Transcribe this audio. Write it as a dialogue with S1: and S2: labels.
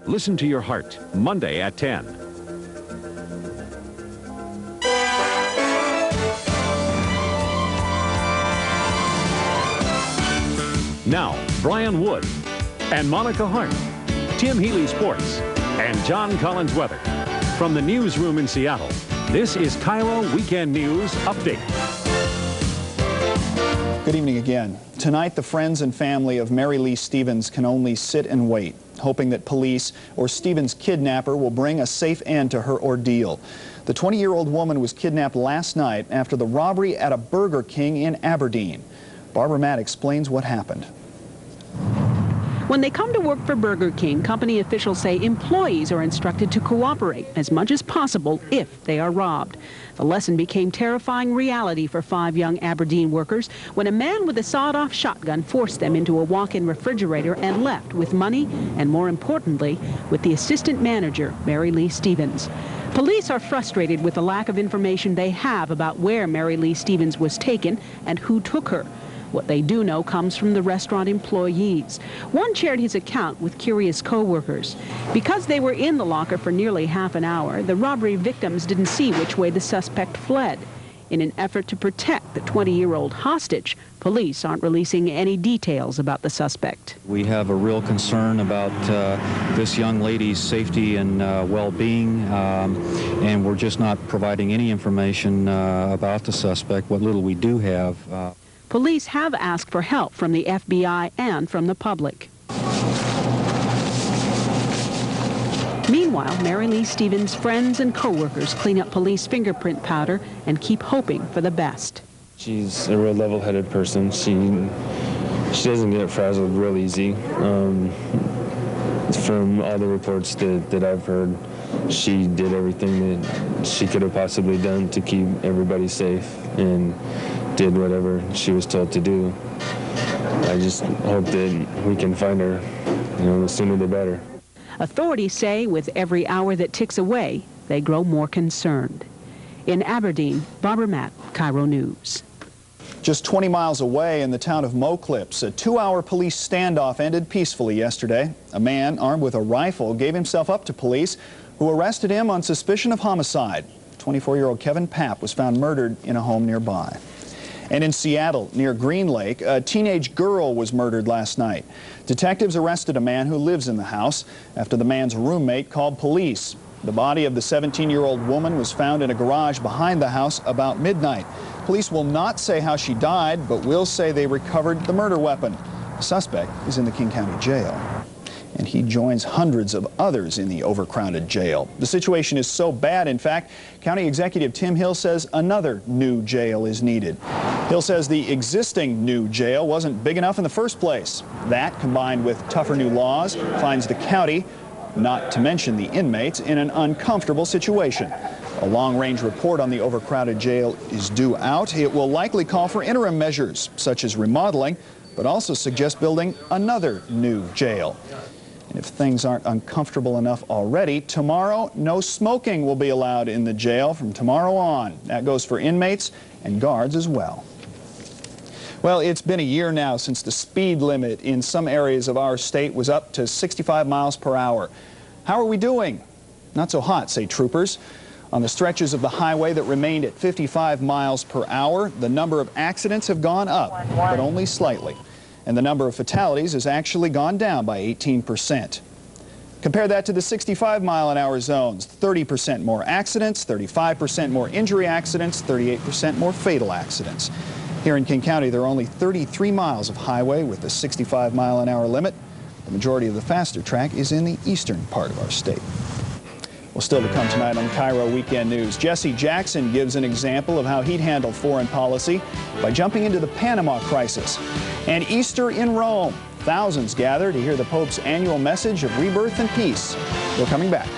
S1: Listen to your heart, Monday at 10. Now, Brian Wood and Monica Hart, Tim Healy Sports, and John Collins Weather. From the newsroom in Seattle, this is KIRO Weekend News Update.
S2: Good evening again. Tonight, the friends and family of Mary Lee Stevens can only sit and wait, hoping that police or Stevens' kidnapper will bring a safe end to her ordeal. The 20-year-old woman was kidnapped last night after the robbery at a Burger King in Aberdeen. Barbara Matt explains what happened.
S3: When they come to work for Burger King, company officials say employees are instructed to cooperate as much as possible if they are robbed. The lesson became terrifying reality for 5 young Aberdeen workers when a man with a sawed-off shotgun forced them into a walk-in refrigerator and left with money and, more importantly, with the assistant manager, Mary Lee Stevens. Police are frustrated with the lack of information they have about where Mary Lee Stevens was taken and who took her. What they do know comes from the restaurant employees. One shared his account with curious co-workers. Because they were in the locker for nearly half an hour, the robbery victims didn't see which way the suspect fled. In an effort to protect the 20-year-old hostage, police aren't releasing any details about the suspect.
S4: We have a real concern about this young lady's safety and well-being, and we're just not providing any information about the suspect, what little we do have.
S3: Police have asked for help from the FBI and from the public. Meanwhile, Mary Lee Stevens' friends and co-workers clean up police fingerprint powder and keep hoping for the best.
S5: She's a real level-headed person. She doesn't get frazzled real easy. From all the reports that I've heard, she did everything that she could have possibly done to keep everybody safe and did whatever she was told to do. I just hope that we can find her, the sooner the better.
S3: Authorities say with every hour that ticks away, they grow more concerned. In Aberdeen, Barbara Matt, KIRO News.
S2: Just 20 miles away in the town of Moclips, a 2-hour police standoff ended peacefully yesterday. A man armed with a rifle gave himself up to police, who arrested him on suspicion of homicide. 24-year-old Kevin Papp was found murdered in a home nearby. And in Seattle, near Green Lake, a teenage girl was murdered last night. Detectives arrested a man who lives in the house after the man's roommate called police. The body of the 17-year-old woman was found in a garage behind the house about midnight. Police will not say how she died, but will say they recovered the murder weapon. The suspect is in the King County Jail, and he joins hundreds of others in the overcrowded jail. The situation is so bad, in fact, County Executive Tim Hill says another new jail is needed. Hill says the existing new jail wasn't big enough in the first place. That, combined with tougher new laws, finds the county, not to mention the inmates, in an uncomfortable situation. A long-range report on the overcrowded jail is due out. It will likely call for interim measures, such as remodeling, but also suggest building another new jail. And if things aren't uncomfortable enough already, tomorrow, no smoking will be allowed in the jail from tomorrow on. That goes for inmates and guards as well. Well, it's been a year now since the speed limit in some areas of our state was up to 65 miles per hour. How are we doing? Not so hot, say troopers. On the stretches of the highway that remained at 55 miles per hour, the number of accidents have gone up, but only slightly. And the number of fatalities has actually gone down by 18%. Compare that to the 65-mile-an-hour zones. 30% more accidents, 35% more injury accidents, 38% more fatal accidents. Here in King County, there are only 33 miles of highway with the 65-mile-an-hour limit. The majority of the faster track is in the eastern part of our state. Well, still to come tonight on KIRO Weekend News, Jesse Jackson gives an example of how he'd handle foreign policy by jumping into the Panama crisis. And Easter in Rome. Thousands gather to hear the Pope's annual message of rebirth and peace. We're coming back.